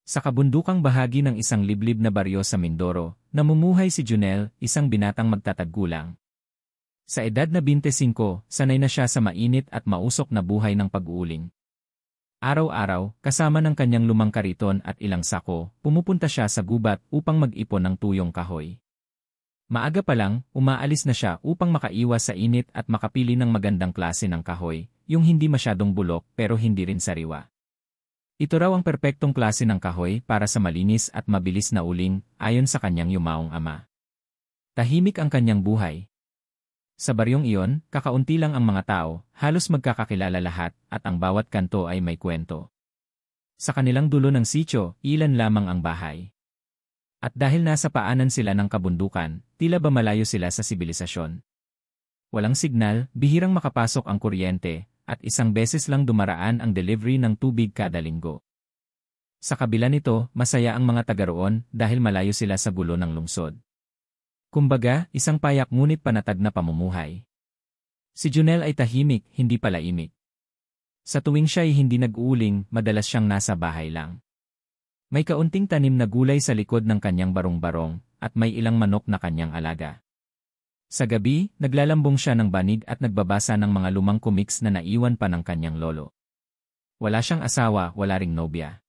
Sa kabundukang bahagi ng isang liblib na baryo sa Mindoro, namumuhay si Junel, isang binatang magtataggulang. Sa edad na 25, sanay na siya sa mainit at mausok na buhay ng pag-uuling. Araw-araw, kasama ng kanyang lumang kariton at ilang sako, pumupunta siya sa gubat upang mag-ipon ng tuyong kahoy. Maaga pa lang, umaalis na siya upang makaiwas sa init at makapili ng magandang klase ng kahoy, yung hindi masyadong bulok pero hindi rin sariwa. Ito raw ang perpektong klase ng kahoy para sa malinis at mabilis na uling, ayon sa kanyang yumaong ama. Tahimik ang kanyang buhay. Sa baryong iyon, kakaunti lang ang mga tao, halos magkakakilala lahat, at ang bawat kanto ay may kwento. Sa kanilang dulo ng sityo, ilan lamang ang bahay. At dahil nasa paanan sila ng kabundukan, tila ba malayo sila sa sibilisasyon. Walang signal, bihirang makapasok ang kuryente, at isang beses lang dumaraan ang delivery ng tubig kada linggo. Sa kabila nito, masaya ang mga taga roon dahil malayo sila sa gulo ng lungsod. Kumbaga, isang payak ngunit panatag na pamumuhay. Si Junel ay tahimik, hindi palaimik. Sa tuwing siya ay hindi nag-uuling, madalas siyang nasa bahay lang. May kaunting tanim na gulay sa likod ng kanyang barong-barong, at may ilang manok na kanyang alaga. Sa gabi, naglalambong siya ng banig at nagbabasa ng mga lumang comics na naiwan pa ng kanyang lolo. Wala siyang asawa, wala ring nobya.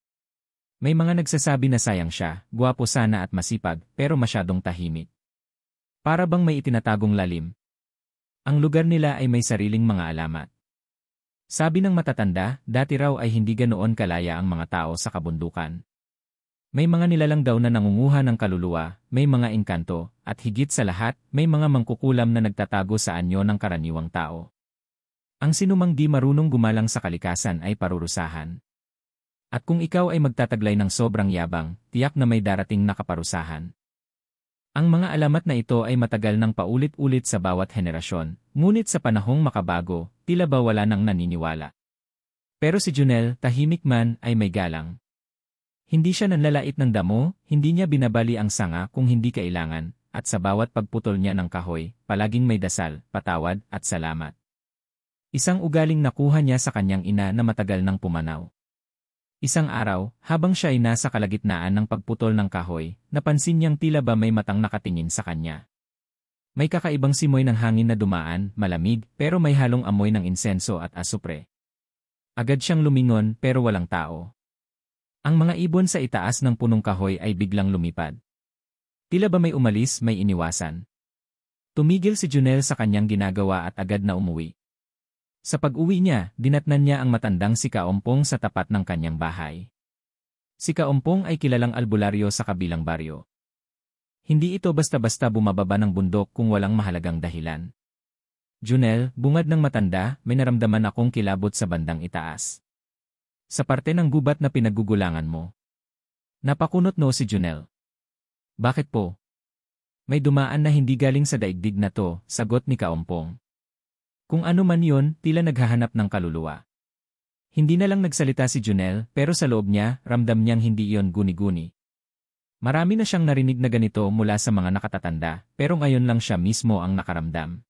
May mga nagsasabi na sayang siya, gwapo sana at masipag, pero masyadong tahimik. Para bang may itinatagong lalim. Ang lugar nila ay may sariling mga alamat. Sabi ng matatanda, dati raw ay hindi ganoon kalaya ang mga tao sa kabundukan. May mga nilalang daw na nangunguha ng kaluluwa, may mga engkanto, at higit sa lahat, may mga mangkukulam na nagtatago sa anyo ng karaniwang tao. Ang sinumang di marunong gumalang sa kalikasan ay parurusahan. At kung ikaw ay magtataglay ng sobrang yabang, tiyak na may darating na kaparusahan. Ang mga alamat na ito ay matagal nang paulit-ulit sa bawat henerasyon, ngunit sa panahong makabago, tila ba wala nang naniniwala. Pero si Junel, tahimik man, ay may galang. Hindi siya nanlalait ng damo, hindi niya binabali ang sanga kung hindi kailangan, at sa bawat pagputol niya ng kahoy, palaging may dasal, patawad, at salamat. Isang ugaling nakuha niya sa kanyang ina na matagal nang pumanaw. Isang araw, habang siya ay nasa kalagitnaan ng pagputol ng kahoy, napansin niyang tila ba may matang nakatingin sa kanya. May kakaibang simoy ng hangin na dumaan, malamig, pero may halong amoy ng insenso at asupre. Agad siyang lumingon pero walang tao. Ang mga ibon sa itaas ng punong kahoy ay biglang lumipad. Tila ba may umalis, may iniwasan. Tumigil si Junel sa kanyang ginagawa at agad na umuwi. Sa pag-uwi niya, dinatnan niya ang matandang si Kaompong sa tapat ng kanyang bahay. Si Kaompong ay kilalang albularyo sa kabilang baryo. Hindi ito basta-basta bumababa ng bundok kung walang mahalagang dahilan. Junel, bungad ng matanda, may naramdaman akong kilabot sa bandang itaas. Sa parte ng gubat na pinagugulangan mo. Napakunot no si Junel. Bakit po? May dumaan na hindi galing sa daigdig na to, sagot ni Kaompong. Kung ano man yon, tila naghahanap ng kaluluwa. Hindi na lang nagsalita si Junel, pero sa loob niya, ramdam niyang hindi iyon guni-guni. Marami na siyang narinig na ganito mula sa mga nakatatanda, pero ngayon lang siya mismo ang nakaramdam.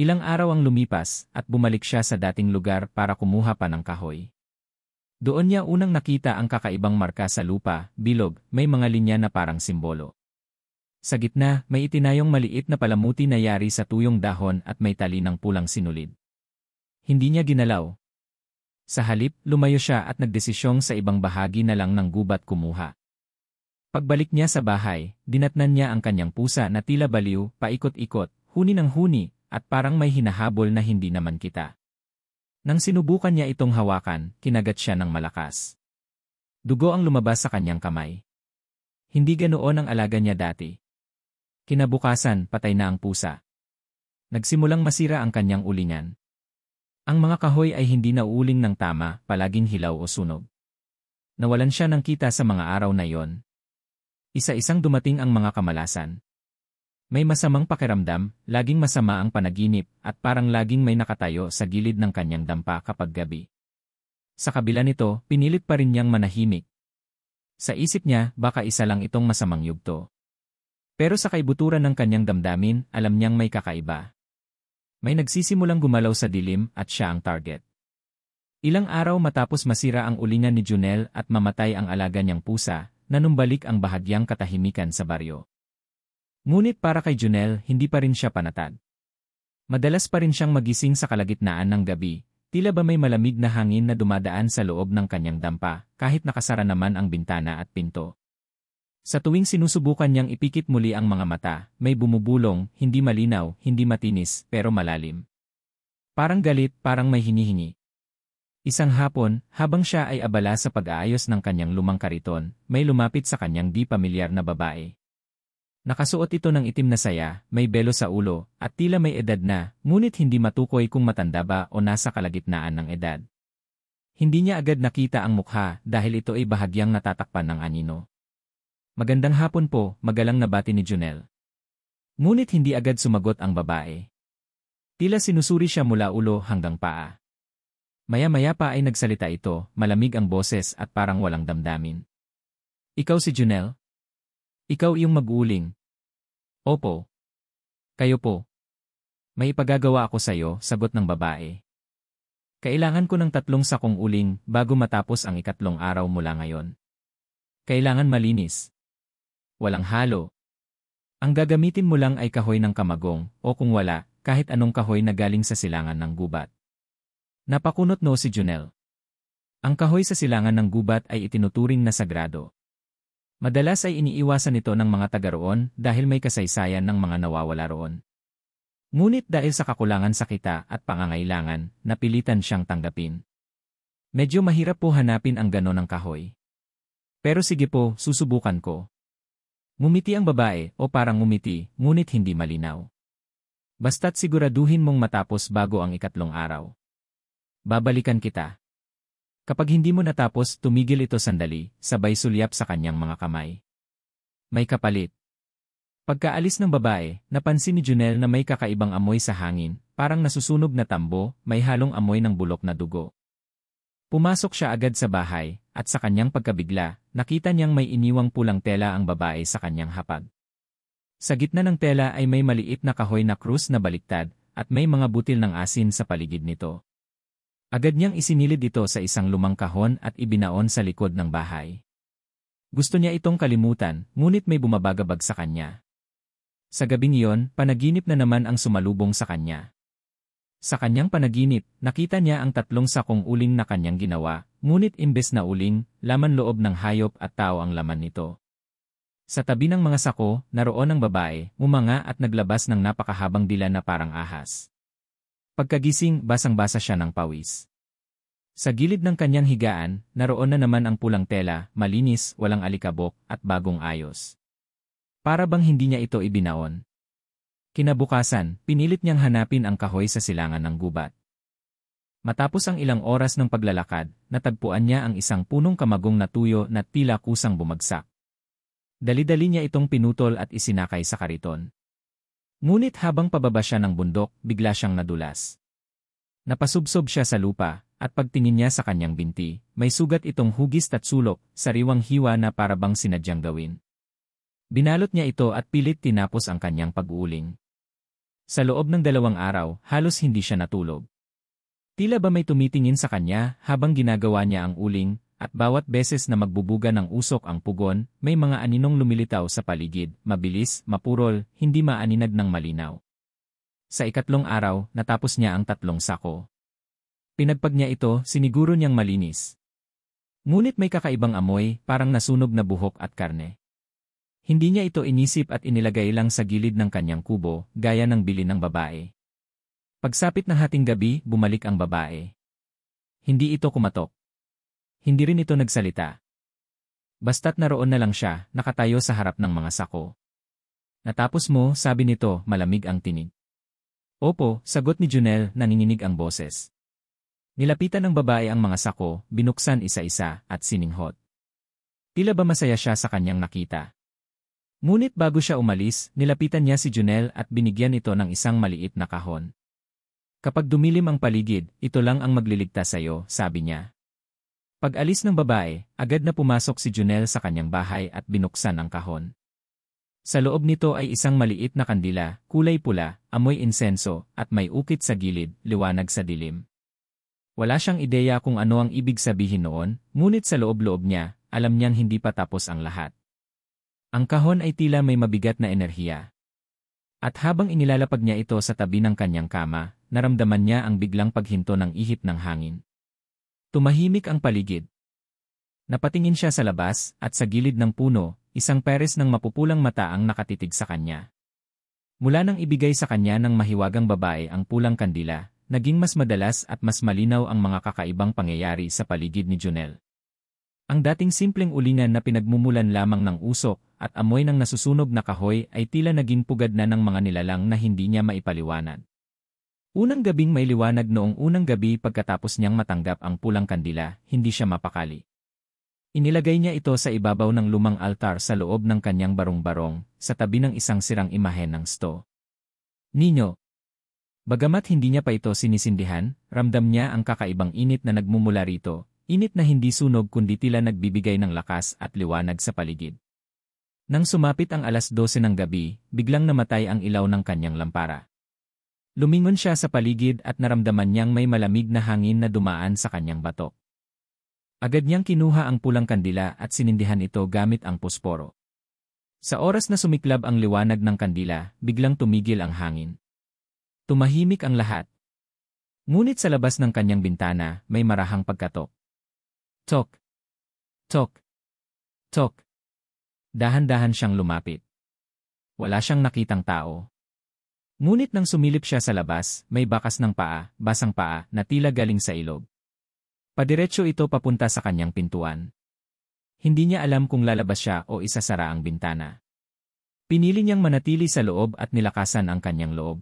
Ilang araw ang lumipas, at bumalik siya sa dating lugar para kumuha pa ng kahoy. Doon niya unang nakita ang kakaibang marka sa lupa, bilog, may mga linya na parang simbolo. Sa gitna, may itinayong maliit na palamuti na yari sa tuyong dahon at may tali ng pulang sinulid. Hindi niya ginalaw. Sa halip, lumayo siya at nagdesisyong sa ibang bahagi na lang ng gubat kumuha. Pagbalik niya sa bahay, dinatnan niya ang kanyang pusa na tila baliw, paikot-ikot, huni ng huni, at parang may hinahabol na hindi naman kita. Nang sinubukan niya itong hawakan, kinagat siya ng malakas. Dugo ang lumabas sa kanyang kamay. Hindi ganoon ang alaga niya dati. Kinabukasan, patay na ang pusa. Nagsimulang masira ang kanyang ulingan. Ang mga kahoy ay hindi nauuling ng tama, palaging hilaw o sunog. Nawalan siya ng kita sa mga araw na iyon. Isa-isang dumating ang mga kamalasan. May masamang pakiramdam, laging masama ang panaginip, at parang laging may nakatayo sa gilid ng kanyang dampa kapag gabi. Sa kabila nito, pinilit pa rin niyang manahimik. Sa isip niya, baka isa lang itong masamang yugto. Pero sa kaibuturan ng kanyang damdamin, alam niyang may kakaiba. May nagsisimulang gumalaw sa dilim at siya ang target. Ilang araw matapos masira ang ulingan ni Junel at mamatay ang alaga niyang pusa, nanumbalik ang bahagyang katahimikan sa baryo. Ngunit para kay Junel, hindi pa rin siya panatag. Madalas pa rin siyang magising sa kalagitnaan ng gabi, tila ba may malamig na hangin na dumadaan sa loob ng kanyang dampa, kahit nakasara naman ang bintana at pinto. Sa tuwing sinusubukan niyang ipikit muli ang mga mata, may bumubulong, hindi malinaw, hindi matinis, pero malalim. Parang galit, parang may hinihingi. Isang hapon, habang siya ay abala sa pag-aayos ng kanyang lumang kariton, may lumapit sa kanyang di pamilyar na babae. Nakasuot ito ng itim na saya, may belo sa ulo, at tila may edad na, ngunit hindi matukoy kung matanda ba o nasa kalagitnaan ng edad. Hindi niya agad nakita ang mukha dahil ito ay bahagyang natatakpan ng anino. Magandang hapon po, magalang nabati ni Junel. Ngunit hindi agad sumagot ang babae. Tila sinusuri siya mula ulo hanggang paa. Maya-maya pa ay nagsalita ito, malamig ang boses at parang walang damdamin. Ikaw si Junel? Ikaw iyong mag-uuling? Opo. Kayo po. May ipagagawa ako sa iyo, sagot ng babae. Kailangan ko ng 3 sakong uling bago matapos ang 3 araw mula ngayon. Kailangan malinis. Walang halo. Ang gagamitin mo lang ay kahoy ng kamagong, o kung wala, kahit anong kahoy na galing sa silangan ng gubat. Napakunot no si Junel. Ang kahoy sa silangan ng gubat ay itinuturing na sagrado. Madalas ay iniiwasan ito ng mga taga roon dahil may kasaysayan ng mga nawawala roon. Ngunit dahil sa kakulangan sa kita at pangangailangan, napilitan siyang tanggapin. Medyo mahirap po hanapin ang gano'n ng kahoy. Pero sige po, susubukan ko. Ngumiti ang babae o parang ngumiti, ngunit hindi malinaw. Basta't siguraduhin mong matapos bago ang 3 araw. Babalikan kita. Kapag hindi mo natapos, tumigil ito sandali, sabay sulyap sa kanyang mga kamay. May kapalit. Pagkaalis ng babae, napansin ni Junel na may kakaibang amoy sa hangin, parang nasusunog na tambo, may halong amoy ng bulok na dugo. Pumasok siya agad sa bahay, at sa kanyang pagkabigla, nakita niyang may iniwang pulang tela ang babae sa kanyang hapag. Sa gitna ng tela ay may maliit na kahoy na krus na baliktad, at may mga butil ng asin sa paligid nito. Agad niyang isinilid ito sa isang lumang kahon at ibinaon sa likod ng bahay. Gusto niya itong kalimutan, ngunit may bumabagabag sa kanya. Sa gabing iyon, panaginip na naman ang sumalubong sa kanya. Sa kanyang panaginip, nakita niya ang 3 sakong uling na kanyang ginawa, ngunit imbes na uling, laman loob ng hayop at tao ang laman nito. Sa tabi ng mga sako, naroon ang babae, umanga at naglabas ng napakahabang dila na parang ahas. Pagkagising, basang-basa siya ng pawis. Sa gilid ng kanyang higaan, naroon na naman ang pulang tela, malinis, walang alikabok, at bagong ayos. Para bang hindi niya ito ibinaon. Kinabukasan, pinilit niyang hanapin ang kahoy sa silangan ng gubat. Matapos ang ilang oras ng paglalakad, natagpuan niya ang isang punong kamagong na tuyo na tila kusang bumagsak. Dali-dali niya itong pinutol at isinakay sa kariton. Ngunit habang pababa siya ng bundok, bigla siyang nadulas. Napasubsob siya sa lupa, at pagtingin niya sa kanyang binti, may sugat itong hugis at sulok, sariwang hiwa na parabang sinadyang gawin. Binalot niya ito at pilit tinapos ang kanyang pag-uuling. Sa loob ng 2 araw, halos hindi siya natulog. Tila ba may tumitingin sa kanya habang ginagawa niya ang uling, at bawat beses na magbubuga ng usok ang pugon, may mga aninong lumilitaw sa paligid, mabilis, mapurol, hindi maaninag ng malinaw. Sa 3 araw, natapos niya ang 3 sako. Pinagpag niya ito, siniguro niyang malinis. Ngunit may kakaibang amoy, parang nasunog na buhok at karne. Hindi niya ito inisip at inilagay lang sa gilid ng kanyang kubo, gaya ng bilin ng babae. Pagsapit ng hating gabi, bumalik ang babae. Hindi ito kumatok. Hindi rin ito nagsalita. Basta't naroon na lang siya, nakatayo sa harap ng mga sako. Natapos mo, sabi nito, malamig ang tinig. Opo, sagot ni Junel, nanginginig ang boses. Nilapitan ng babae ang mga sako, binuksan isa-isa, at sininghot. Tila ba masaya siya sa kanyang nakita. Ngunit bago siya umalis, nilapitan niya si Junel at binigyan ito ng isang maliit na kahon. Kapag dumilim ang paligid, ito lang ang magliligtas sa iyo, sabi niya. Pag-alis ng babae, agad na pumasok si Junel sa kanyang bahay at binuksan ang kahon. Sa loob nito ay isang maliit na kandila, kulay pula, amoy insenso, at may ukit sa gilid, liwanag sa dilim. Wala siyang ideya kung ano ang ibig sabihin noon, ngunit sa loob-loob niya, alam niyang hindi pa tapos ang lahat. Ang kahon ay tila may mabigat na enerhiya. At habang inilalapag niya ito sa tabi ng kanyang kama, naramdaman niya ang biglang paghinto ng ihip ng hangin. Tumahimik ang paligid. Napatingin siya sa labas, at sa gilid ng puno, isang pares ng mapupulang mata ang nakatitig sa kanya. Mula nang ibigay sa kanya ng mahiwagang babae ang pulang kandila, naging mas madalas at mas malinaw ang mga kakaibang pangyayari sa paligid ni Junel. Ang dating simpleng ulingan na pinagmumulan lamang ng usok at amoy ng nasusunog na kahoy ay tila naging pugad na ng mga nilalang na hindi niya maipaliwanag. Unang gabing may liwanag noong unang gabi pagkatapos niyang matanggap ang pulang kandila, hindi siya mapakali. Inilagay niya ito sa ibabaw ng lumang altar sa loob ng kanyang barong-barong, sa tabi ng isang sirang imahen ng sto. Ninyo. Bagamat hindi niya pa ito sinisindihan, ramdam niya ang kakaibang init na nagmumula rito, init na hindi sunog kundi tila nagbibigay ng lakas at liwanag sa paligid. Nang sumapit ang 12:00 ng gabi, biglang namatay ang ilaw ng kanyang lampara. Lumingon siya sa paligid at naramdaman niyang may malamig na hangin na dumaan sa kanyang batok. Agad niyang kinuha ang pulang kandila at sinindihan ito gamit ang posporo. Sa oras na sumiklab ang liwanag ng kandila, biglang tumigil ang hangin. Tumahimik ang lahat. Ngunit sa labas ng kanyang bintana, may marahang pagkatok. Tok. Tok. Tok. Dahan-dahan siyang lumapit. Wala siyang nakitang tao. Ngunit nang sumilip siya sa labas, may bakas ng paa, basang paa, na tila galing sa ilog. Padiretso ito papunta sa kanyang pintuan. Hindi niya alam kung lalabas siya o isasara ang bintana. Pinili niyang manatili sa loob at nilakasan ang kanyang loob.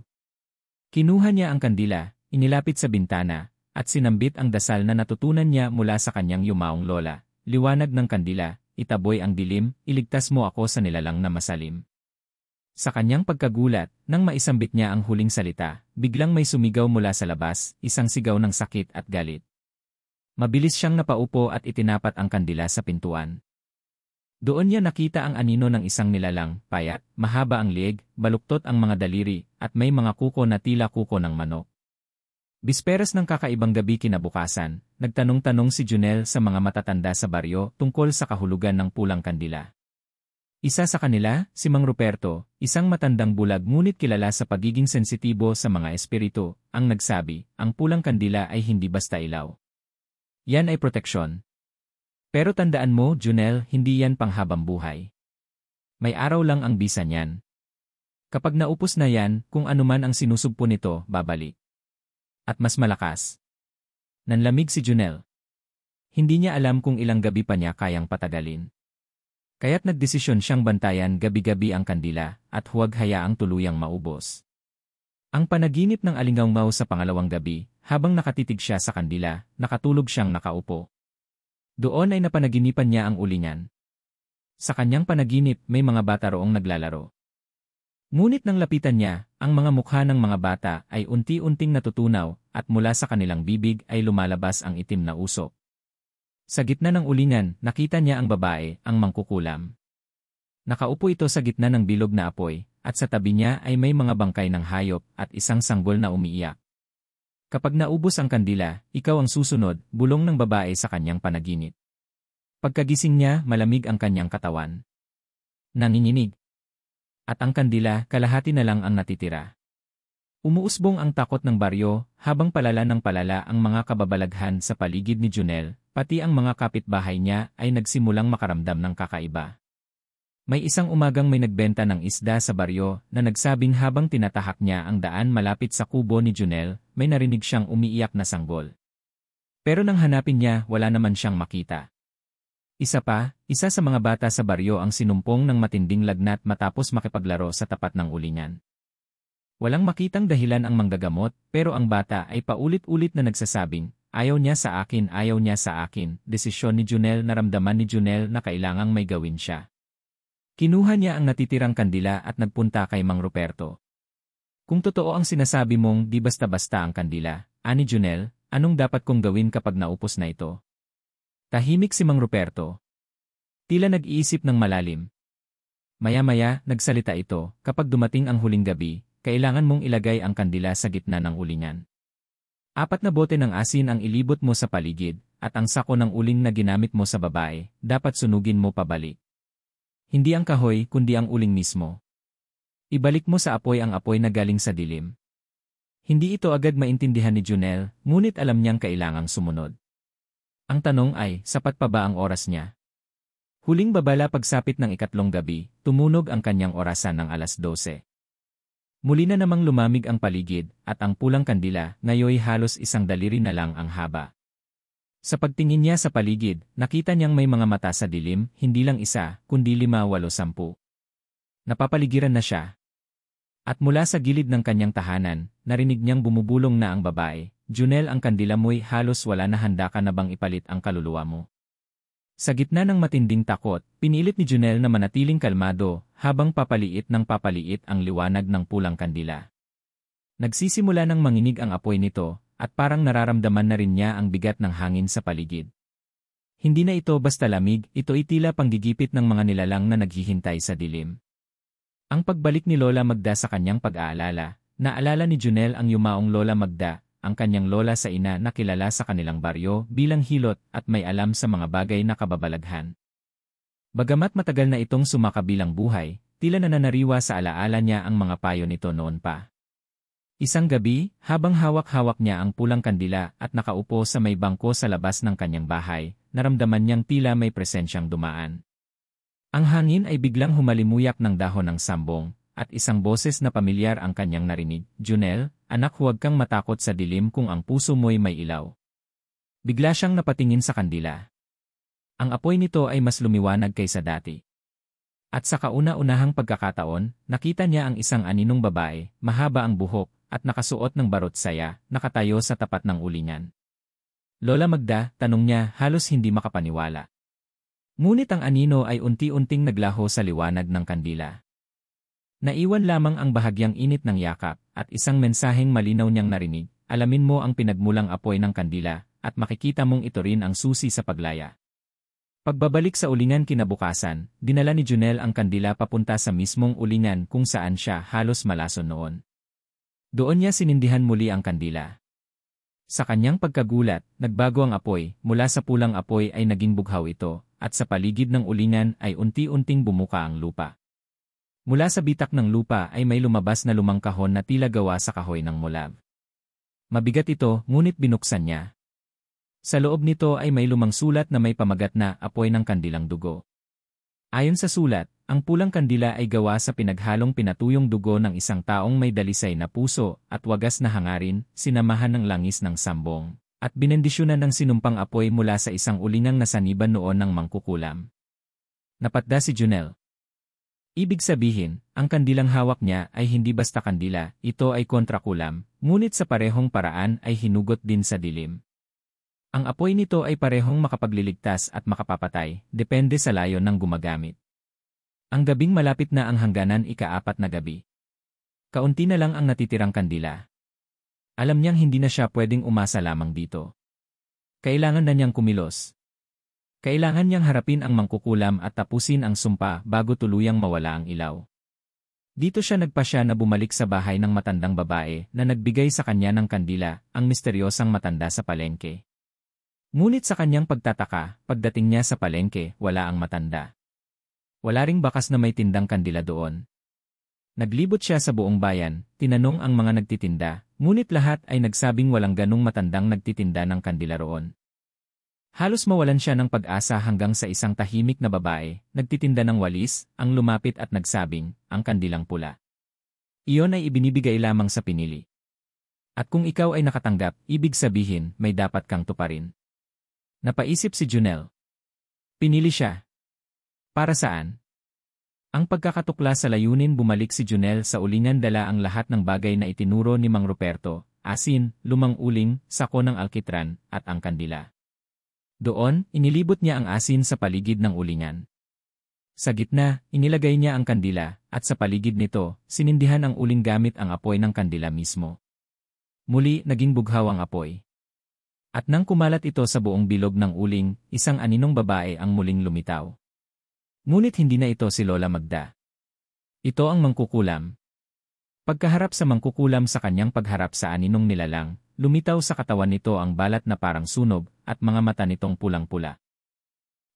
Kinuha niya ang kandila, inilapit sa bintana, at sinambit ang dasal na natutunan niya mula sa kanyang yumaong lola. Liwanag ng kandila, itaboy ang dilim, iligtas mo ako sa nilalang na masalim. Sa kanyang pagkagulat, nang maisambit niya ang huling salita, biglang may sumigaw mula sa labas, isang sigaw ng sakit at galit. Mabilis siyang napaupo at itinapat ang kandila sa pintuan. Doon niya nakita ang anino ng isang nilalang, payat, mahaba ang lieg, baluktot ang mga daliri, at may mga kuko na tila kuko ng manok. Bisperas ng kakaibang gabi kinabukasan, nagtanong-tanong si Junel sa mga matatanda sa baryo tungkol sa kahulugan ng pulang kandila. Isa sa kanila, si Mang Ruperto, isang matandang bulag ngunit kilala sa pagiging sensitibo sa mga espiritu, ang nagsabi, ang pulang kandila ay hindi basta ilaw. Yan ay proteksyon. Pero tandaan mo, Junel, hindi yan panghabang buhay. May araw lang ang bisa niyan. Kapag naupos na yan, kung anuman ang sinusubpo nito, babalik. At mas malakas. Nanlamig si Junel. Hindi niya alam kung ilang gabi pa niya kayang patagalin. Kaya't nagdesisyon siyang bantayan gabi-gabi ang kandila at huwag hayaang tuluyang maubos. Ang panaginip ng alingawmaw sa pangalawang gabi, habang nakatitig siya sa kandila, nakatulog siyang nakaupo. Doon ay napanaginipan niya ang ulingan. Sa kanyang panaginip may mga bata roong naglalaro. Ngunit nang lapitan niya, ang mga mukha ng mga bata ay unti-unting natutunaw at mula sa kanilang bibig ay lumalabas ang itim na usok. Sa gitna ng ulingan, nakita niya ang babae, ang mangkukulam. Nakaupo ito sa gitna ng bilog na apoy, at sa tabi niya ay may mga bangkay ng hayop at isang sanggol na umiiyak. Kapag naubos ang kandila, ikaw ang susunod, bulong ng babae sa kanyang panaginip. Pagkagising niya, malamig ang kanyang katawan. Nanginginig. At ang kandila, kalahati na lang ang natitira. Umuusbong ang takot ng baryo, habang palala ng palala ang mga kababalaghan sa paligid ni Junel, pati ang mga kapitbahay niya ay nagsimulang makaramdam ng kakaiba. May isang umagang may nagbenta ng isda sa baryo na nagsabing habang tinatahak niya ang daan malapit sa kubo ni Junel, may narinig siyang umiiyak na sanggol. Pero nang hanapin niya, wala naman siyang makita. Isa sa mga bata sa baryo ang sinumpong ng matinding lagnat matapos makipaglaro sa tapat ng ulingan. Walang makitang dahilan ang manggagamot, pero ang bata ay paulit-ulit na nagsasabing, ayaw niya sa akin, ayaw niya sa akin. Desisyon ni Junel, naramdaman ni Junel na kailangang may gawin siya. Kinuha niya ang natitirang kandila at nagpunta kay Mang Ruperto. Kung totoo ang sinasabi mong di basta-basta ang kandila, ani Junel, anong dapat kong gawin kapag naupos na ito? Tahimik si Mang Ruperto. Tila nag-iisip ng malalim. Maya-maya, nagsalita ito, kapag dumating ang huling gabi, kailangan mong ilagay ang kandila sa gitna ng ulingan. 4 na bote ng asin ang ilibot mo sa paligid, at ang sako ng uling na ginamit mo sa babae, dapat sunugin mo pabalik. Hindi ang kahoy kundi ang uling mismo. Ibalik mo sa apoy ang apoy na galing sa dilim. Hindi ito agad maintindihan ni Junel, ngunit alam niyang kailangang sumunod. Ang tanong ay, sapat pa ba ang oras niya? Huling babala pagsapit ng 3 gabi, tumunog ang kanyang orasan ng 12:00. Muli na namang lumamig ang paligid, at ang pulang kandila, ngayoy halos isang daliri na lang ang haba. Sa pagtingin niya sa paligid, nakita niyang may mga mata sa dilim, hindi lang isa, kundi 5, 8, 10. Napapaligiran na siya. At mula sa gilid ng kanyang tahanan, narinig niyang bumubulong na ang babae, Junel, ang kandila mo'y halos wala na, handa ka na bang ipalit ang kaluluwa mo? Sa gitna ng matinding takot, pinilit ni Junel na manatiling kalmado, habang papaliit ng papaliit ang liwanag ng pulang kandila. Nagsisimula ng manginig ang apoy nito, at parang nararamdaman na rin niya ang bigat ng hangin sa paligid. Hindi na ito basta lamig, ito'y tila panggigipit ng mga nilalang na naghihintay sa dilim. Ang pagbalik ni Lola Magda sa kanyang pag-aalala, naalala ni Junel ang yumaong Lola Magda, ang kanyang lola sa ina na kilala sa kanilang baryo bilang hilot at may alam sa mga bagay na kababalaghan. Bagamat matagal na itong sumakabilang buhay, tila nananariwa sa alaala niya ang mga payo nito noon pa. Isang gabi, habang hawak-hawak niya ang pulang kandila at nakaupo sa may bangko sa labas ng kanyang bahay, naramdaman niyang tila may presensyang dumaan. Ang hangin ay biglang humalimuyak ng dahon ng sambong, at isang boses na pamilyar ang kanyang narinig, Junel, anak, huwag kang matakot sa dilim kung ang puso mo'y may ilaw. Bigla siyang napatingin sa kandila. Ang apoy nito ay mas lumiwanag kaysa dati. At sa kauna-unahang pagkakataon, nakita niya ang isang aninong babae, mahaba ang buhok, at nakasuot ng barot saya, nakatayo sa tapat ng ulingan. Lola Magda, tanong niya, halos hindi makapaniwala. Ngunit ang anino ay unti-unting naglaho sa liwanag ng kandila. Naiwan lamang ang bahagyang init ng yakap, at isang mensaheng malinaw niyang narinig, alamin mo ang pinagmulang apoy ng kandila, at makikita mong ito rin ang susi sa paglaya. Pagbabalik sa ulingan kinabukasan, dinala ni Junel ang kandila papunta sa mismong ulingan kung saan siya halos malason noon. Doon niya sinindihan muli ang kandila. Sa kanyang pagkagulat, nagbago ang apoy, mula sa pulang apoy ay naging bughaw ito, at sa paligid ng ulingan ay unti-unting bumuka ang lupa. Mula sa bitak ng lupa ay may lumabas na lumang kahon na tila gawa sa kahoy ng mulab. Mabigat ito, ngunit binuksan niya. Sa loob nito ay may lumang sulat na may pamagat na apoy ng kandilang dugo. Ayon sa sulat, ang pulang kandila ay gawa sa pinaghalong pinatuyong dugo ng isang taong may dalisay na puso at wagas na hangarin, sinamahan ng langis ng sambong, at binendisyonan ng sinumpang apoy mula sa isang ulingang nasaniban noon ng mangkukulam. Napatda si Junel. Ibig sabihin, ang kandilang hawak niya ay hindi basta kandila, ito ay kontrakulam, ngunit sa parehong paraan ay hinugot din sa dilim. Ang apoy nito ay parehong makapagliligtas at makapapatay, depende sa layon ng gumagamit. Ang gabing malapit na ang hangganan, ika-4 na gabi. Kaunti na lang ang natitirang kandila. Alam niyang hindi na siya pwedeng umasa lamang dito. Kailangan na niyang kumilos. Kailangan niyang harapin ang mangkukulam at tapusin ang sumpa bago tuluyang mawala ang ilaw. Dito siya nagpasya na bumalik sa bahay ng matandang babae na nagbigay sa kanya ng kandila, ang misteryosang matanda sa palengke. Ngunit sa kanyang pagtataka, pagdating niya sa palengke, wala ang matanda. Wala ring bakas na may tindang kandila doon. Naglibot siya sa buong bayan, tinanong ang mga nagtitinda, ngunit lahat ay nagsabing walang ganong matandang nagtitinda ng kandila roon. Halos mawalan siya ng pag-asa hanggang sa isang tahimik na babae, nagtitinda ng walis, ang lumapit at nagsabing, ang kandilang pula. Iyon ay ibinibigay lamang sa pinili. At kung ikaw ay nakatanggap, ibig sabihin, may dapat kang tuparin. Napaisip si Junel. Pinili siya. Para saan? Ang pagkakatukla sa layunin, bumalik si Junel sa ulingan, dala ang lahat ng bagay na itinuro ni Mang Ruperto, asin, lumang uling, sako ng alkitran, at ang kandila. Doon, inilibot niya ang asin sa paligid ng ulingan. Sa gitna, inilagay niya ang kandila, at sa paligid nito, sinindihan ang uling gamit ang apoy ng kandila mismo. Muli, naging bughaw ang apoy. At nang kumalat ito sa buong bilog ng uling, isang aninong babae ang muling lumitaw. Ngunit hindi na ito si Lola Magda. Ito ang mangkukulam. Pagkaharap sa mangkukulam sa kanyang pagharap sa aninong nilalang, lumitaw sa katawan nito ang balat na parang sunog at mga mata nitong pulang-pula.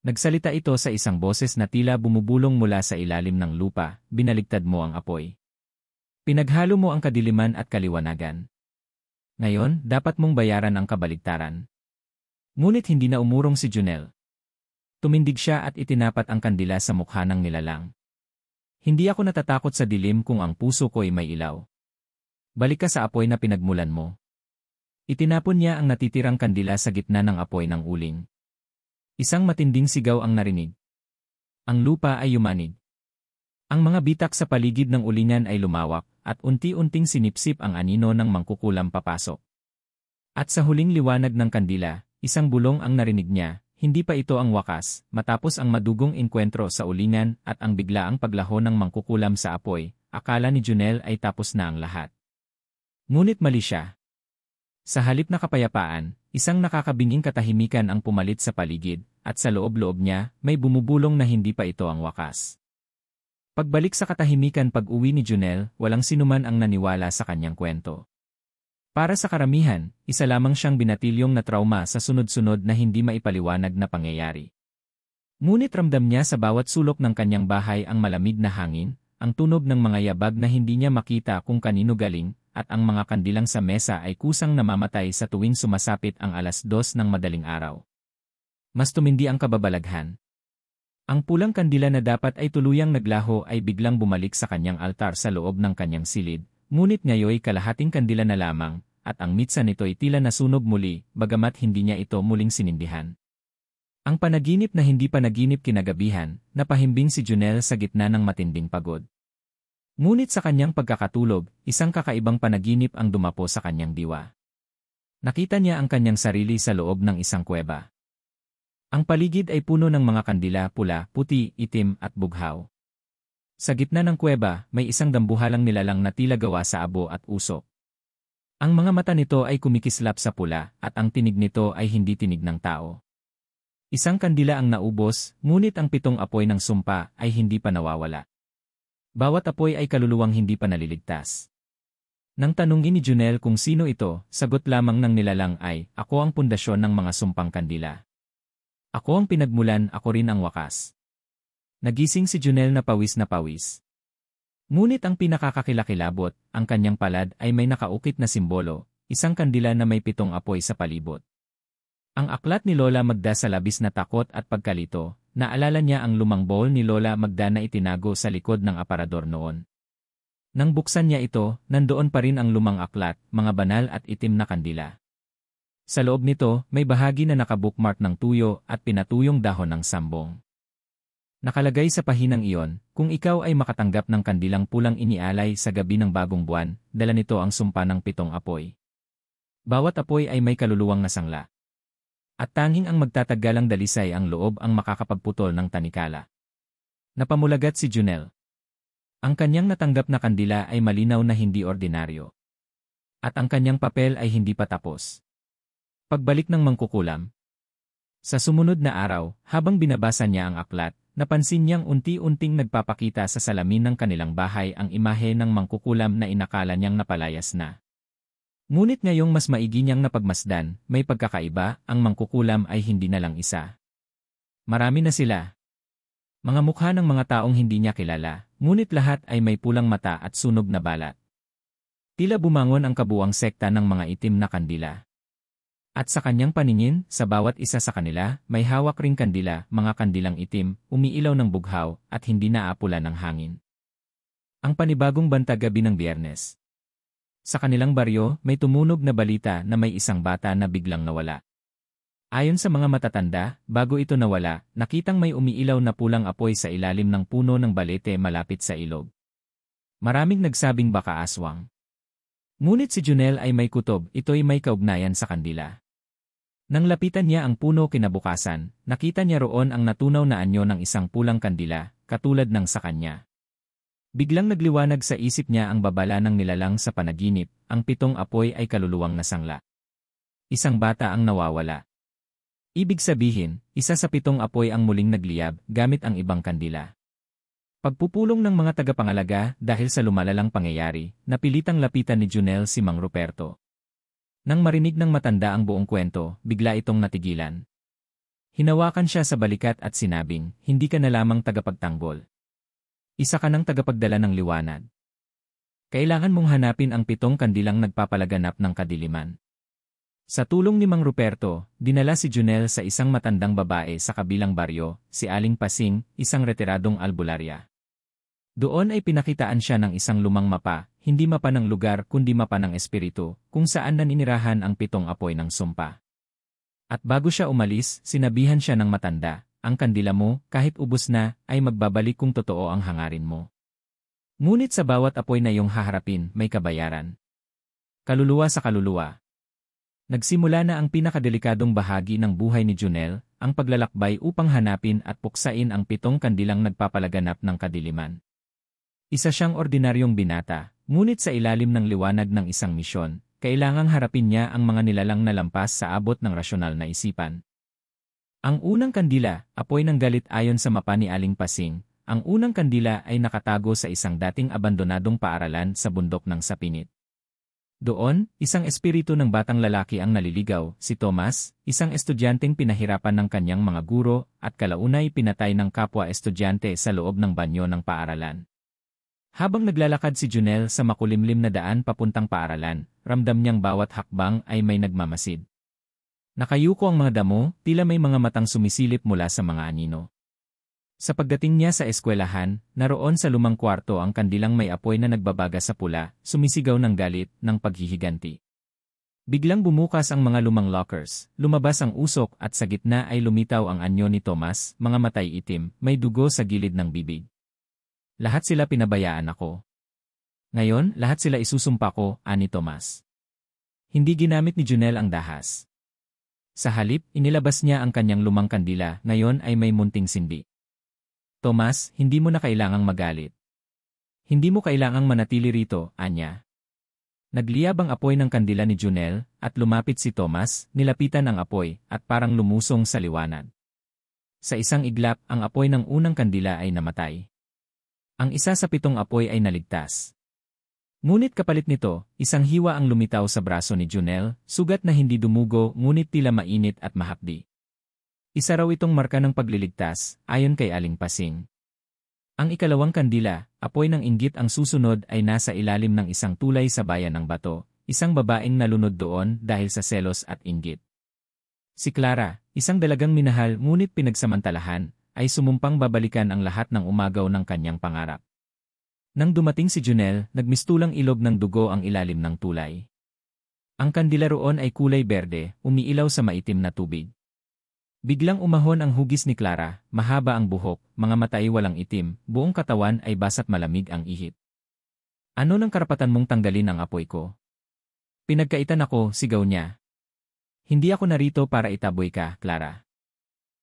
Nagsalita ito sa isang boses na tila bumubulong mula sa ilalim ng lupa, binaligtad mo ang apoy. Pinaghalo mo ang kadiliman at kaliwanagan. Ngayon, dapat mong bayaran ang kabaligtaran. Ngunit hindi na umurong si Junel. Tumindig siya at itinapat ang kandila sa mukha ng nilalang. Hindi ako natatakot sa dilim kung ang puso ko ay may ilaw. Balik ka sa apoy na pinagmulan mo. Itinapon niya ang natitirang kandila sa gitna ng apoy ng uling. Isang matinding sigaw ang narinig. Ang lupa ay yumanig. Ang mga bitak sa paligid ng ulingan ay lumawak at unti-unting sinipsip ang anino ng mangkukulam papasok. At sa huling liwanag ng kandila, isang bulong ang narinig niya. Hindi pa ito ang wakas, matapos ang madugong inkwentro sa ulingan at ang biglaang paglaho ng mangkukulam sa apoy, akala ni Junel ay tapos na ang lahat. Ngunit mali siya. Sa halip na kapayapaan, isang nakakabinging katahimikan ang pumalit sa paligid, at sa loob-loob niya, may bumubulong na hindi pa ito ang wakas. Pagbalik sa katahimikan pag-uwi ni Junel, walang sinuman ang naniwala sa kanyang kwento. Para sa karamihan, isa lamang siyang binatilyong na trauma sa sunod-sunod na hindi maipaliwanag na pangyayari. Ngunit ramdam niya sa bawat sulok ng kanyang bahay ang malamig na hangin, ang tunog ng mga yabag na hindi niya makita kung kanino galing, at ang mga kandilang sa mesa ay kusang namamatay sa tuwing sumasapit ang 2:00 ng madaling araw. Mas tumindi ang kababalaghan. Ang pulang kandila na dapat ay tuluyang naglaho ay biglang bumalik sa kanyang altar sa loob ng kanyang silid. Ngunit ngayoy kalahating kandila na lamang, at ang mitsa nito'y tila nasunog muli, bagamat hindi niya ito muling sinindihan. Ang panaginip na hindi panaginip kinagabihan, napahimbing si Junel sa gitna ng matinding pagod. Ngunit sa kanyang pagkakatulog, isang kakaibang panaginip ang dumapo sa kanyang diwa. Nakita niya ang kanyang sarili sa loob ng isang kuweba. Ang paligid ay puno ng mga kandila pula, puti, itim at bughaw. Sa gitna ng kuweba, may isang dambuhalang nilalang na tila gawa sa abo at usok. Ang mga mata nito ay kumikislap sa pula at ang tinig nito ay hindi tinig ng tao. Isang kandila ang naubos, ngunit ang 7 apoy ng sumpa ay hindi pa nawawala. Bawat apoy ay kaluluwang hindi pa naliligtas. Nang tanungin ni Junel kung sino ito, sagot lamang ng nilalang ay, ako ang pundasyon ng mga sumpang kandila. Ako ang pinagmulan, ako rin ang wakas. Nagising si Junel na pawis na pawis. Ngunit ang pinakakakilakilabot, ang kanyang palad ay may nakaukit na simbolo, isang kandila na may 7 apoy sa palibot. Ang aklat ni Lola Magda sa labis na takot at pagkalito, naalala niya ang lumang bowl ni Lola Magda na itinago sa likod ng aparador noon. Nang buksan niya ito, nandoon pa rin ang lumang aklat, mga banal at itim na kandila. Sa loob nito, may bahagi na nakabookmark ng tuyo at pinatuyong dahon ng sambong. Nakalagay sa pahinang iyon, kung ikaw ay makatanggap ng kandilang pulang inialay sa gabi ng bagong buwan, dala nito ang sumpa ng 7 apoy. Bawat apoy ay may kaluluwang nasangla. At tanging ang magtatagalang dalisay ang loob ang makakapagputol ng tanikala. Napamulagat si Junel. Ang kanyang natanggap na kandila ay malinaw na hindi ordinaryo. At ang kanyang papel ay hindi pa tapos. Pagbalik ng mangkukulam. Sa sumunod na araw, habang binabasa niya ang aklat, napansin niyang unti-unting nagpapakita sa salamin ng kanilang bahay ang imahe ng mangkukulam na inakala niyang napalayas na. Ngunit ngayong mas maigi niyang napagmasdan, may pagkakaiba, ang mangkukulam ay hindi na lang isa. Marami na sila. Mga mukha ng mga taong hindi niya kilala, ngunit lahat ay may pulang mata at sunog na balat. Tila bumangon ang kabuwang sekta ng mga itim na kandila. At sa kanyang paningin, sa bawat isa sa kanila, may hawak ring kandila, mga kandilang itim, umiilaw ng bughaw, at hindi naapula ng hangin. Ang panibagong banta gabi ng Biyernes. Sa kanilang baryo, may tumunog na balita na may isang bata na biglang nawala. Ayon sa mga matatanda, bago ito nawala, nakitang may umiilaw na pulang apoy sa ilalim ng puno ng balete malapit sa ilog. Maraming nagsabing baka aswang. Ngunit si Junel ay may kutob, ito'y may kaugnayan sa kandila. Nang lapitan niya ang puno kinabukasan, nakita niya roon ang natunaw na anyo ng isang pulang kandila, katulad ng sa kanya. Biglang nagliwanag sa isip niya ang babala ng nilalang sa panaginip, ang 7 apoy ay kaluluwang nasangla. Isang bata ang nawawala. Ibig sabihin, isa sa 7 apoy ang muling nagliyab gamit ang ibang kandila. Pagpupulong ng mga tagapangalaga dahil sa lumalalang pangyayari, napilitang lapitan ni Junel si Mang Ruperto. Nang marinig ng matanda ang buong kwento, bigla itong natigilan. Hinawakan siya sa balikat at sinabing, hindi ka na lamang tagapagtanggol. Isa ka ng tagapagdala ng liwanag. Kailangan mong hanapin ang 7 kandilang nagpapalaganap ng kadiliman. Sa tulong ni Mang Ruperto, dinala si Junel sa isang matandang babae sa kabilang baryo, si Aling Pasing, isang retiradong albularya. Doon ay pinakitaan siya ng isang lumang mapa, hindi mapa ng lugar kundi mapa ng espiritu, kung saan naninirahan ang 7 apoy ng sumpa. At bago siya umalis, sinabihan siya ng matanda, ang kandila mo, kahit ubos na, ay magbabalik kung totoo ang hangarin mo. Ngunit sa bawat apoy na iyong haharapin, may kabayaran. Kaluluwa sa kaluluwa. Nagsimula na ang pinakadelikadong bahagi ng buhay ni Junel, ang paglalakbay upang hanapin at puksain ang 7 kandilang nagpapalaganap ng kadiliman. Isa siyang ordinaryong binata, ngunit sa ilalim ng liwanag ng isang misyon, kailangang harapin niya ang mga nilalang na lampas sa abot ng rasyonal na isipan. Ang unang kandila, apoy ng galit ayon sa mapa ni Aling Pasing, ang unang kandila ay nakatago sa isang dating abandonadong paaralan sa bundok ng Sapinit. Doon, isang espiritu ng batang lalaki ang naliligaw, si Tomas, isang estudyanteng pinahirapan ng kanyang mga guro at kalaunay pinatay ng kapwa estudyante sa loob ng banyo ng paaralan. Habang naglalakad si Junel sa makulimlim na daan papuntang paaralan, ramdam niyang bawat hakbang ay may nagmamasid. Nakayuko ang mga damo, tila may mga matang sumisilip mula sa mga anino. Sa pagdating niya sa eskwelahan, naroon sa lumang kwarto ang kandilang may apoy na nagbabaga sa pula, sumisigaw ng galit, ng paghihiganti. Biglang bumukas ang mga lumang lockers, lumabas ang usok at sa gitna ay lumitaw ang anyo ni Tomas, mga matay itim, may dugo sa gilid ng bibig. Lahat sila pinabayaan ako. Ngayon, lahat sila isusumpa ko, ani Tomas. Hindi ginamit ni Junel ang dahas. Sa halip, inilabas niya ang kanyang lumang kandila, ngayon ay may munting sindi. Tomas, hindi mo na kailangang magalit. Hindi mo kailangang manatili rito, anya. Nagliyab ang apoy ng kandila ni Junel, at lumapit si Tomas, nilapitan ang apoy, at parang lumusong sa liwanag. Sa isang iglap, ang apoy ng unang kandila ay namatay. Ang isa sa 7 apoy ay naligtas. Ngunit kapalit nito, isang hiwa ang lumitaw sa braso ni Junel, sugat na hindi dumugo ngunit tila mainit at mahapdi. Isa raw itong marka ng pagliligtas, ayon kay Aling Pasing. Ang ikalawang kandila, apoy ng inggit ang susunod ay nasa ilalim ng isang tulay sa bayan ng Bato, isang babaeng nalunod doon dahil sa selos at inggit. Si Clara, isang dalagang minahal ngunit pinagsamantalahan, ay sumumpang babalikan ang lahat ng umagaw ng kanyang pangarap. Nang dumating si Junel, nagmistulang ilog ng dugo ang ilalim ng tulay. Ang kandila roon ay kulay berde, umiilaw sa maitim na tubig. Biglang umahon ang hugis ni Clara, mahaba ang buhok, mga mata ay walang itim, buong katawan ay basa't malamig ang ihip. Ano ng karapatan mong tanggalin ang apoy ko? Pinagkaitan ako, sigaw niya. Hindi ako narito para itaboy ka, Clara.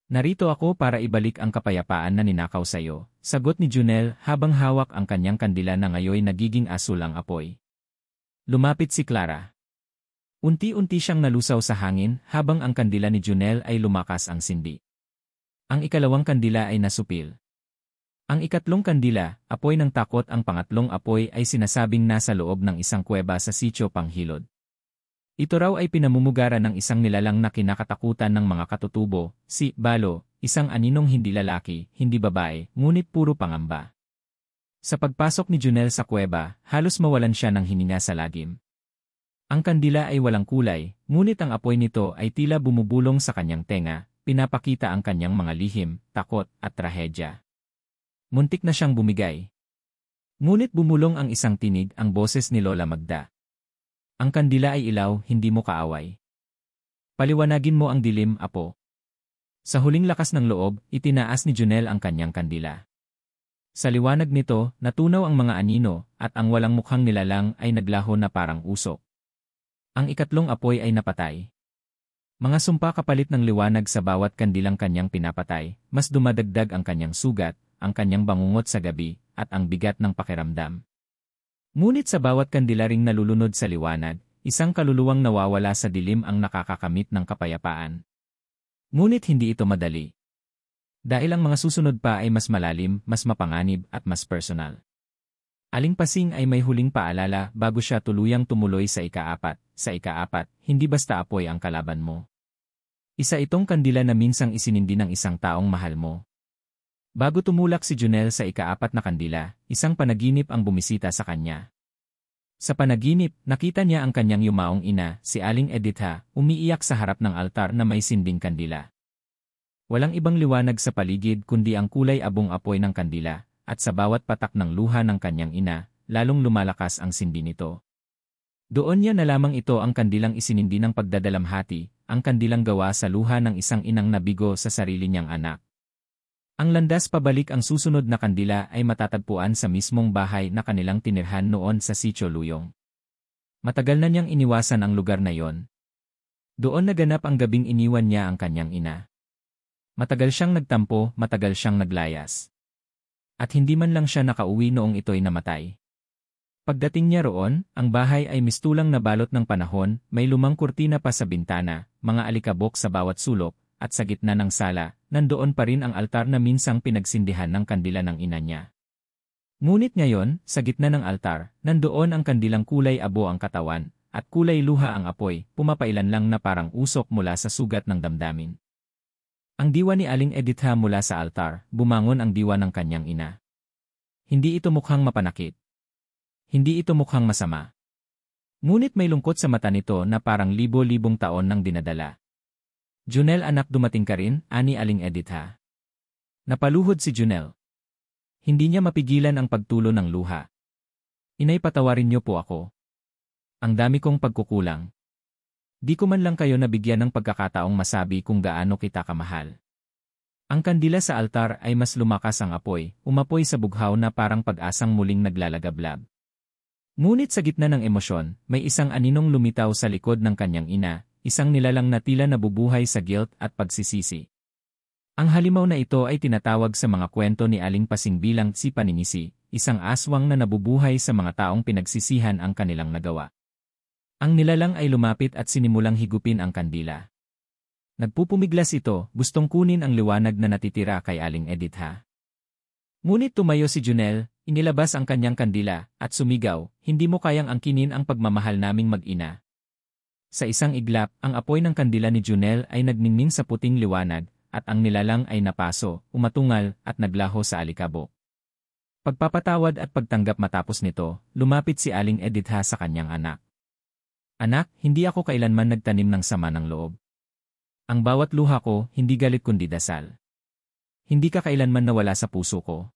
Narito ako para ibalik ang kapayapaan na ninakaw sa'yo, sagot ni Junel habang hawak ang kanyang kandila na ngayon nagiging asul ang apoy. Lumapit si Clara. Unti-unti siyang nalusaw sa hangin habang ang kandila ni Junel ay lumakas ang sindi. Ang ikalawang kandila ay nasupil. Ang ikatlong kandila, apoy ng takot ang pangatlong apoy ay sinasabing nasa loob ng isang kuweba sa sitio Panghilod. Ito raw ay pinamumugaran ng isang nilalang na kinakatakutan ng mga katutubo, si Balo, isang aninong hindi lalaki, hindi babae, ngunit puro pangamba. Sa pagpasok ni Junel sa kuweba, halos mawalan siya ng hininga sa lagim. Ang kandila ay walang kulay, ngunit ang apoy nito ay tila bumubulong sa kanyang tenga, pinapakita ang kanyang mga lihim, takot, at trahedya. Muntik na siyang bumigay. Ngunit bumulong ang isang tinig, ang boses ni Lola Magda. Ang kandila ay ilaw, hindi mo kaaway. Paliwanagin mo ang dilim, apo. Sa huling lakas ng loob, itinaas ni Junel ang kanyang kandila. Sa liwanag nito, natunaw ang mga anino, at ang walang mukhang nilalang ay naglaho na parang usok. Ang ikatlong apoy ay napatay. Mga sumpa kapalit ng liwanag sa bawat kandilang kanyang pinapatay, mas dumadagdag ang kanyang sugat, ang kanyang bangungot sa gabi, at ang bigat ng pakiramdam. Ngunit sa bawat kandila ring nalulunod sa liwanag, isang kaluluwang nawawala sa dilim ang nakakakamit ng kapayapaan. Ngunit hindi ito madali. Dahil ang mga susunod pa ay mas malalim, mas mapanganib, at mas personal. Aling Pasing ay may huling paalala bago siya tuluyang tumuloy sa ika-4, sa ika-4, hindi basta apoy ang kalaban mo. Isa itong kandila na minsang isinindi ng isang taong mahal mo. Bago tumulak si Junel sa ika-4 na kandila, isang panaginip ang bumisita sa kanya. Sa panaginip, nakita niya ang kanyang yumaong ina, si Aling Editha, umiiyak sa harap ng altar na may sinding kandila. Walang ibang liwanag sa paligid kundi ang kulay abong apoy ng kandila, at sa bawat patak ng luha ng kanyang ina, lalong lumalakas ang sindi nito. Doon niya na lamang ito ang kandilang isinindi ng pagdadalamhati, ang kandilang gawa sa luha ng isang inang nabigo sa sarili niyang anak. Ang landas pabalik ang susunod na kandila ay matatagpuan sa mismong bahay na kanilang tinirhan noon sa Sitio Luyong. Matagal na niyang iniwasan ang lugar na yon. Doon naganap ang gabing iniwan niya ang kanyang ina. Matagal siyang nagtampo, matagal siyang naglayas. At hindi man lang siya nakauwi noong ito'y namatay. Pagdating niya roon, ang bahay ay mistulang nabalot ng panahon, may lumang kurtina pa sa bintana, mga alikabok sa bawat sulok, at sa gitna ng sala, nandoon pa rin ang altar na minsang pinagsindihan ng kandila ng ina niya. Ngunit ngayon, sa gitna ng altar, nandoon ang kandilang kulay abo ang katawan, at kulay luha ang apoy, pumapailan lang na parang usok mula sa sugat ng damdamin. Ang diwa ni Aling Editha mula sa altar, bumangon ang diwa ng kanyang ina. Hindi ito mukhang mapanakit. Hindi ito mukhang masama. Ngunit may lungkot sa mata nito na parang libo-libong taon nang dinadala. Junel anak dumating ka rin, ani Aling Editha. Napaluhod si Junel. Hindi niya mapigilan ang pagtulo ng luha. Inay patawarin niyo po ako. Ang dami kong pagkukulang. Di ko man lang kayo nabigyan ng pagkakataong masabi kung gaano kita kamahal. Ang kandila sa altar ay mas lumakas ang apoy, umapoy sa bughaw na parang pag-asang muling naglalagablab. Ngunit sa gitna ng emosyon, may isang aninong lumitaw sa likod ng kanyang ina, isang nilalang na tila nabubuhay sa guilt at pagsisisi. Ang halimaw na ito ay tinatawag sa mga kwento ni Aling Pasing bilang si Paninisi, isang aswang na nabubuhay sa mga taong pinagsisihan ang kanilang nagawa. Ang nilalang ay lumapit at sinimulang higupin ang kandila. Nagpupumiglas ito, gustong kunin ang liwanag na natitira kay Aling Editha. Ngunit tumayo si Junel, inilabas ang kanyang kandila, at sumigaw, hindi mo kayang angkinin ang pagmamahal naming mag-ina. Sa isang iglap, ang apoy ng kandila ni Junel ay nagningning sa puting liwanag, at ang nilalang ay napaso, umatungal, at naglaho sa alikabok. Pagpapatawad at pagtanggap matapos nito, lumapit si Aling Editha sa kanyang anak. Anak, hindi ako kailanman nagtanim ng sama ng loob. Ang bawat luha ko, hindi galit kundi dasal. Hindi ka kailanman nawala sa puso ko.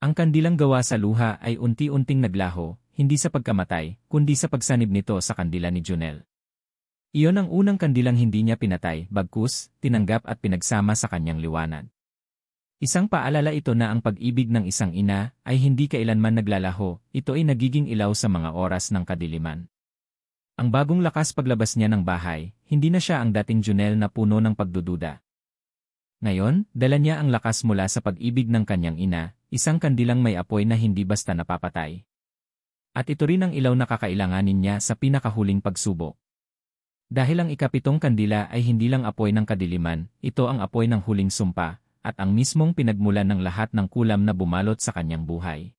Ang kandilang gawa sa luha ay unti-unting naglaho, hindi sa pagkamatay, kundi sa pagsanib nito sa kandila ni Junel. Iyon ang unang kandilang hindi niya pinatay, bagkus, tinanggap at pinagsama sa kanyang liwanag. Isang paalala ito na ang pag-ibig ng isang ina ay hindi kailanman naglalaho, ito ay nagiging ilaw sa mga oras ng kadiliman. Ang bagong lakas paglabas niya ng bahay, hindi na siya ang dating Junel na puno ng pagdududa. Ngayon, dala niya ang lakas mula sa pag-ibig ng kanyang ina, isang kandilang may apoy na hindi basta napapatay. At ito rin ang ilaw na kakailanganin niya sa pinakahuling pagsubok. Dahil ang ikapitong kandila ay hindi lang apoy ng kadiliman, ito ang apoy ng huling sumpa, at ang mismong pinagmulan ng lahat ng kulam na bumalot sa kanyang buhay.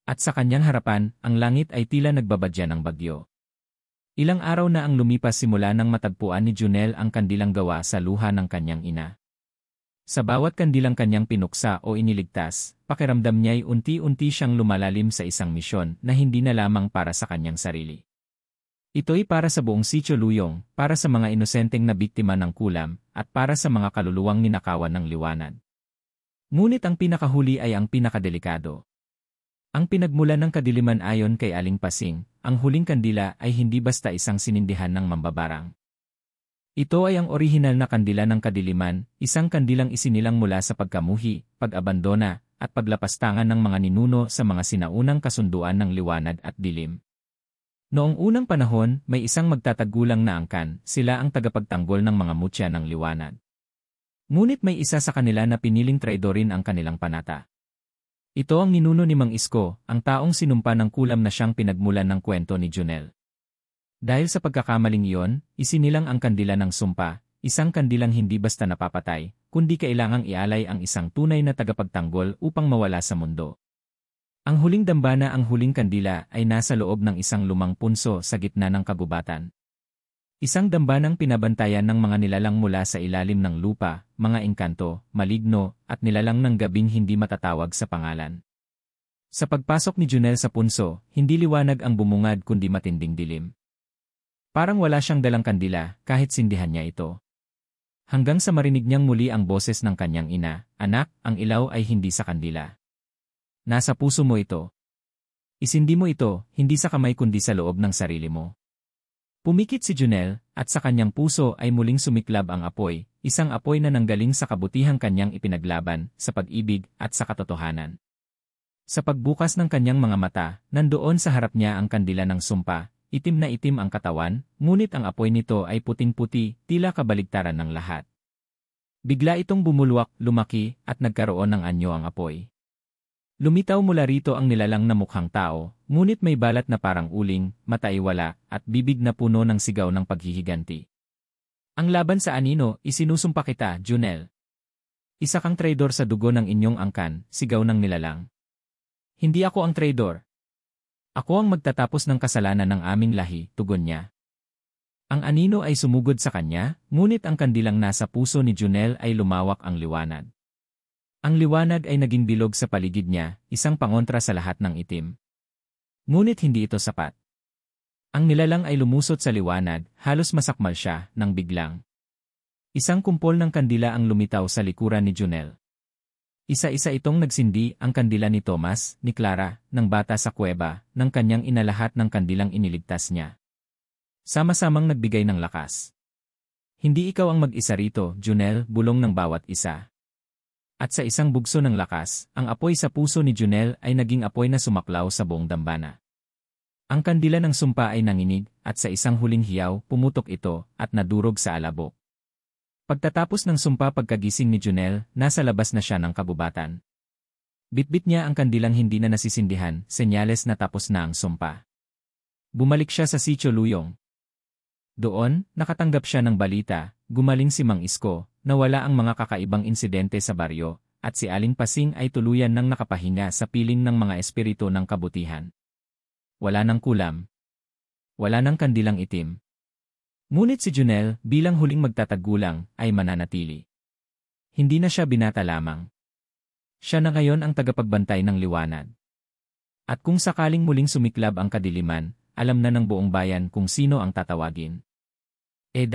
At sa kanyang harapan, ang langit ay tila nagbabadya ng bagyo. Ilang araw na ang lumipas simula nang matagpuan ni Junel ang kandilang gawa sa luha ng kanyang ina. Sa bawat kandilang kanyang pinuksa o iniligtas, pakiramdam niya'y unti-unti siyang lumalalim sa isang misyon na hindi na lamang para sa kanyang sarili. Ito'y para sa buong Sitio Luyong, para sa mga inosenteng na biktima ng kulam, at para sa mga kaluluwang ninakawan ng liwanag. Ngunit ang pinakahuli ay ang pinakadelikado. Ang pinagmulan ng kadiliman ayon kay Aling Pasing, ang huling kandila ay hindi basta isang sinindihan ng mambabarang. Ito ay ang orihinal na kandila ng kadiliman, isang kandilang isinilang mula sa pagkamuhi, pag-abandona, at paglapastangan ng mga ninuno sa mga sinaunang kasunduan ng liwanag at dilim. Noong unang panahon, may isang magtatagulang na angkan, sila ang tagapagtanggol ng mga mutya ng liwanag. Ngunit may isa sa kanila na piniling traidorin ang kanilang panata. Ito ang ninuno ni Mang Isko, ang taong sinumpa ng kulam na siyang pinagmulan ng kwento ni Junel. Dahil sa pagkakamaling iyon, isinilang ang kandila ng sumpa, isang kandilang hindi basta napapatay, kundi kailangang ialay ang isang tunay na tagapagtanggol upang mawala sa mundo. Ang huling dambana, ang huling kandila ay nasa loob ng isang lumang punso sa gitna ng kagubatan. Isang dambanang pinabantayan ng mga nilalang mula sa ilalim ng lupa, mga engkanto, maligno, at nilalang ng gabing hindi matatawag sa pangalan. Sa pagpasok ni Junel sa punso, hindi liwanag ang bumungad kundi matinding dilim. Parang wala siyang dalang kandila kahit sindihan niya ito. Hanggang sa marinig niyang muli ang boses ng kanyang ina, "Anak, ang ilaw ay hindi sa kandila. Nasa puso mo ito. Isindi mo ito, hindi sa kamay kundi sa loob ng sarili mo." Pumikit si Junel, at sa kanyang puso ay muling sumiklab ang apoy, isang apoy na nanggaling sa kabutihang kanyang ipinaglaban, sa pag-ibig at sa katotohanan. Sa pagbukas ng kanyang mga mata, nandoon sa harap niya ang kandila ng sumpa, itim na itim ang katawan, ngunit ang apoy nito ay puting-puti, tila kabaligtaran ng lahat. Bigla itong bumulwak, lumaki, at nagkaroon ng anyo ang apoy. Lumitaw mula rito ang nilalang na mukhang tao, ngunit may balat na parang uling, mata ay wala, at bibig na puno ng sigaw ng paghihiganti. "Ang laban sa anino, isinusumpa kita, Junel. Isa kang traidor sa dugo ng inyong angkan," sigaw ng nilalang. "Hindi ako ang traidor. Ako ang magtatapos ng kasalanan ng aming lahi," tugon niya. Ang anino ay sumugod sa kanya, ngunit ang kandilang nasa puso ni Junel ay lumawak ang liwanag. Ang liwanag ay naging bilog sa paligid niya, isang pangontra sa lahat ng itim. Ngunit hindi ito sapat. Ang nilalang ay lumusot sa liwanag, halos masakmal siya, nang biglang. Isang kumpol ng kandila ang lumitaw sa likuran ni Junel. Isa-isa itong nagsindi, ang kandila ni Thomas, ni Clara, ng bata sa kuweba, ng kanyang ina, lahat ng kandilang iniligtas niya. Sama-samang nagbigay ng lakas. "Hindi ikaw ang mag-isa rito, Junel," bulong ng bawat isa. At sa isang bugso ng lakas, ang apoy sa puso ni Junel ay naging apoy na sumaklaw sa buong dambana. Ang kandila ng sumpa ay nanginig, at sa isang huling hiyaw, pumutok ito, at nadurog sa alabok. Pagtatapos ng sumpa, pagkagising ni Junel, nasa labas na siya ng kabubatan. Bitbit niya ang kandilang hindi na nasisindihan, senyales na tapos na ang sumpa. Bumalik siya sa Sitio Luyong. Doon, nakatanggap siya ng balita, gumaling si Mang Isko, nawala ang mga kakaibang insidente sa baryo, at si Aling Pasing ay tuluyan ng nakapahinga sa piling ng mga espiritu ng kabutihan. Wala nang kulam. Wala nang kandilang itim. Ngunit si Junel, bilang huling magtatagulang, ay mananatili. Hindi na siya binata lamang. Siya na ngayon ang tagapagbantay ng liwanag. At kung sakaling muling sumiklab ang kadiliman, alam na ng buong bayan kung sino ang tatawagin. 2.